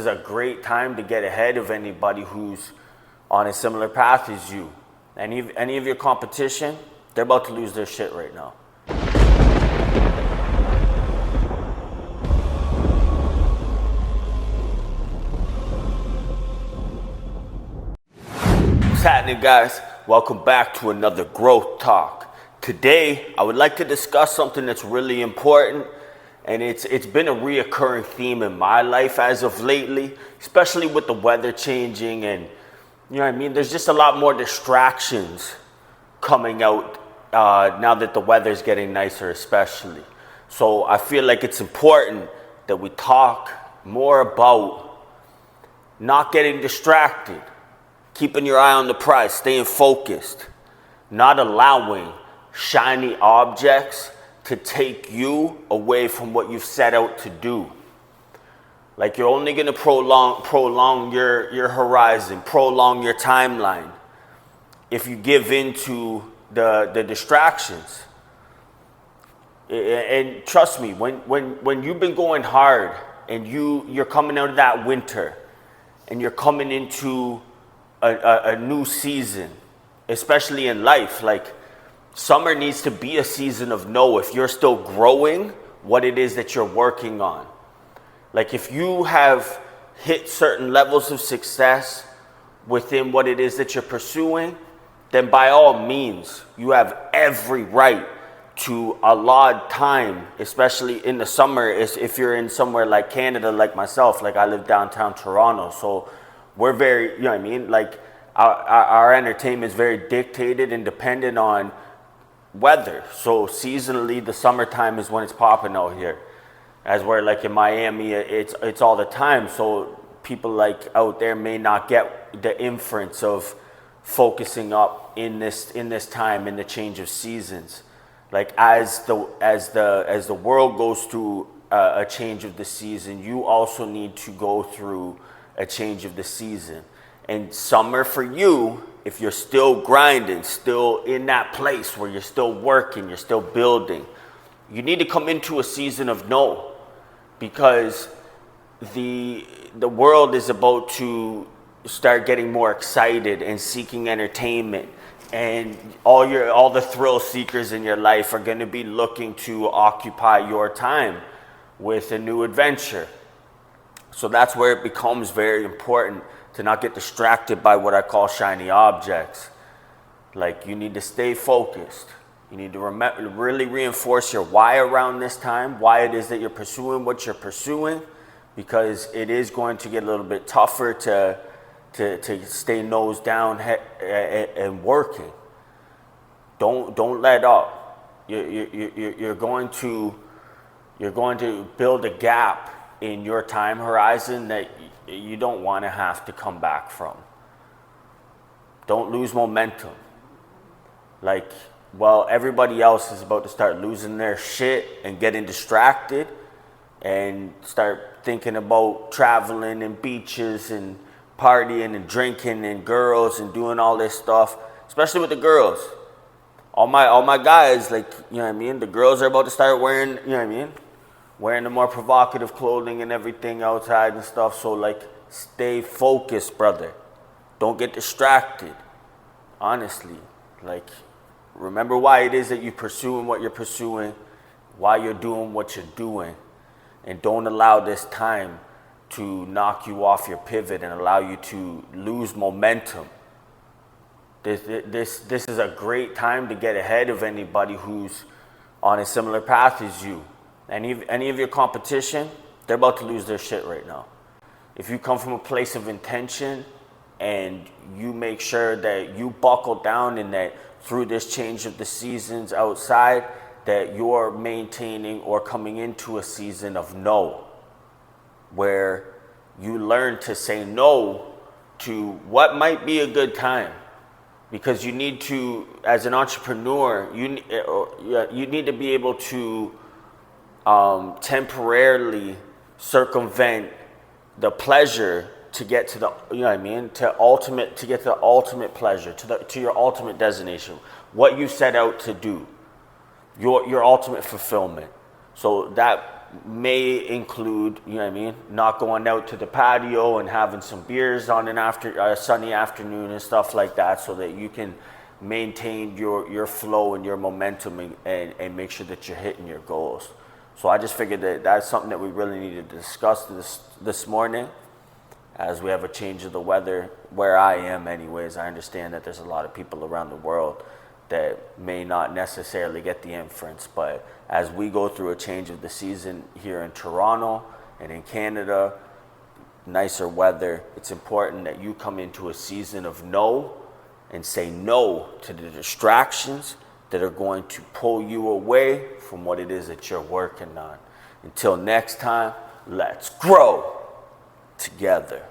is a great time to get ahead of anybody who's on a similar path as you. Any of your competition, they're about to lose their shit right now. What's happening, guys? Welcome back to another Growth Talk. Today, I would like to discuss something that's really important, and it's been a reoccurring theme in my life as of lately, especially with the weather changing, and you know what I mean? There's just a lot more distractions coming out now that the weather's getting nicer, especially. So I feel like it's important that we talk more about not getting distracted, keeping your eye on the prize, staying focused, not allowing shiny objects to take you away from what you've set out to do. Like, you're only going to prolong your horizon, prolong your timeline if you give in to the distractions. And trust me, when you've been going hard and you're coming out of that winter and you're coming into a new season, especially in life, like, summer needs to be a season of no if you're still growing what it is that you're working on. Like, if you have hit certain levels of success within what it is that you're pursuing, then by all means, you have every right to allot time, especially in the summer, if you're in somewhere like Canada, like myself. Like, I live downtown Toronto, so we're very, you know what I mean? Like, our entertainment is very dictated and dependent on weather. So seasonally, the summertime is when it's popping out here. As where, like, in Miami, it's all the time. So people like out there may not get the inference of focusing up in this time, in the change of seasons. Like, as the world goes through a change of the season, you also need to go through a change of the season. And summer for you, if you're still grinding, still in that place where you're still working, you're still building, you need to come into a season of no. Because the world is about to start getting more excited and seeking entertainment, and all the thrill seekers in your life are going to be looking to occupy your time with a new adventure. So that's where it becomes very important to not get distracted by what I call shiny objects. Like, you need to stay focused. You need to really reinforce your why around this time, why it is that you're pursuing what you're pursuing, because it is going to get a little bit tougher to stay nose down and working. Don't let up. You're going to build a gap in your time horizon that you don't want to have to come back from. Don't lose momentum. Like, well, everybody else is about to start losing their shit and getting distracted and start thinking about traveling and beaches and partying and drinking and girls and doing all this stuff, especially with the girls. All my guys, like, you know what I mean? The girls are about to start wearing, you know what I mean? Wearing the more provocative clothing and everything outside and stuff. So, like, stay focused, brother. Don't get distracted. Honestly, like, remember why it is that you're pursuing what you're pursuing, why you're doing what you're doing, and don't allow this time to knock you off your pivot and allow you to lose momentum. This is a great time to get ahead of anybody who's on a similar path as you. Any of your competition, they're about to lose their shit right now. If you come from a place of intention and you make sure that you buckle down and that through this change of the seasons outside, that you're maintaining or coming into a season of no, where you learn to say no to what might be a good time. Because you need to, as an entrepreneur, you need to be able to temporarily circumvent the pleasure to get to the, you know what I mean, to get to the ultimate pleasure, to your ultimate destination, what you set out to do, your ultimate fulfillment. So that may include, you know what I mean, not going out to the patio and having some beers on a sunny afternoon and stuff like that, so that you can maintain your flow and your momentum and make sure that you're hitting your goals. So I just figured that that's something that we really need to discuss this morning, as we have a change of the weather where I am anyways. I understand that there's a lot of people around the world that may not necessarily get the inference, but as we go through a change of the season here in Toronto and in Canada, nicer weather, it's important that you come into a season of no and say no to the distractions that are going to pull you away from what it is that you're working on. Until next time, let's grow together.